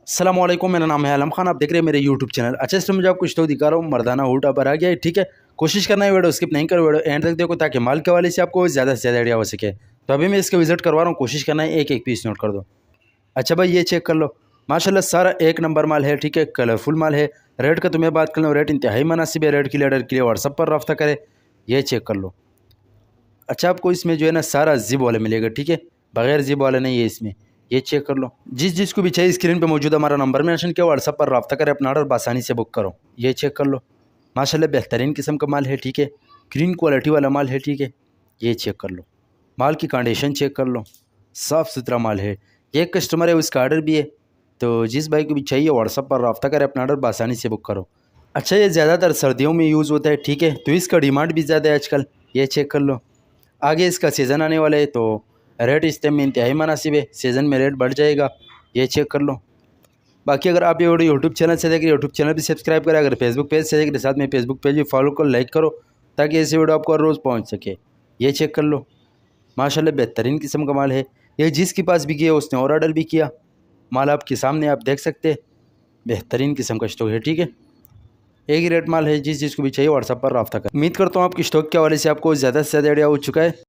अस्सलामुअलैकुम, मेरा नाम है आलम खान। आप देख रहे हैं मेरे यूट्यूब चैनल। अच्छा, इस मुझे आपको स्टोव दिखा रहा हूँ। मर्दाना हुड पर आ गया है, ठीक है। कोशिश करना है वीडियो स्किप नहीं करो, वीडियो एंड तक देखो ताकि माल के वाले से आपको ज़्यादा से ज़्यादा आइडिया हो सके। तो अभी मैं इसका विजिट करवा रहा हूँ, कोशिश करना है एक एक पीस नोट कर दो। अच्छा भाई, ये चेक कर लो, माशाल्लाह सारा एक नंबर माल है, ठीक है। कलरफुल माल है। रेट का तुम्हें बात कर लो, रेट इंतहाई मुनासिब है। रेट के लिए ऑर्डर के लिए व्हाट्सअप पर रब्ता करें। ये चेक कर लो। अच्छा, आपको इसमें जो है ना सारा जिप वाला मिलेगा, ठीक है, बगैर जिप वाला नहीं है इसमें। ये चेक कर लो। जिसको भी चाहिए स्क्रीन पे मौजूद हमारा नंबर मेंशन किया, व्हाट्सअप पर रब्ता करें, अपना ऑर्डर आसानी से बुक करो। ये चेक कर लो, माशाल्लाह बेहतरीन किस्म का माल है, ठीक है। ग्रीन क्वालिटी वाला माल है, ठीक है। ये चेक कर लो, माल की कंडीशन चेक कर लो, साफ़ सुथरा माल है। ये एक कस्टमर है, उसका ऑर्डर भी है। तो जिस भाई को भी चाहिए व्हाट्सअप पर रब्ता करें, अपना ऑर्डर आसानी से बुक करो। अच्छा, ये ज़्यादातर सर्दियों में यूज़ होता है, ठीक है, तो इसका डिमांड भी ज़्यादा है आजकल। ये चेक कर लो। आगे इसका सीज़न आने वाला है, तो रेट इस टाइम में इंतहाई मुनासिब है। सीज़न में रेट बढ़ जाएगा। ये चेक कर लो। बाकी अगर आप ये वीडियो यूट्यूब चैनल से देख रहे, यूट्यूब चैनल भी सब्सक्राइब करें। अगर फेसबुक पेज से देख रहे, साथ में फेसबुक पेज भी फॉलो करो, लाइक करो, ताकि ऐसी वीडियो आपको हर रोज़ पहुँच सके। ये चेक कर लो, माशाल्लाह बेहतरीन किस्म का माल है। ये जिसके पास भी गया उसने और ऑर्डर भी किया। माल आपके सामने आप देख सकते हैं, बेहतरीन किस्म का स्टॉक है, ठीक है। एक ही रेट माल है। जिस चीज़ को भी चाहिए व्हाट्सएप पर रब्ता करें। उम्मीद करता हूँ आपकी स्टॉक के हवाले से आपको ज़्यादा से ज़्यादा आइडिया हो चुका है।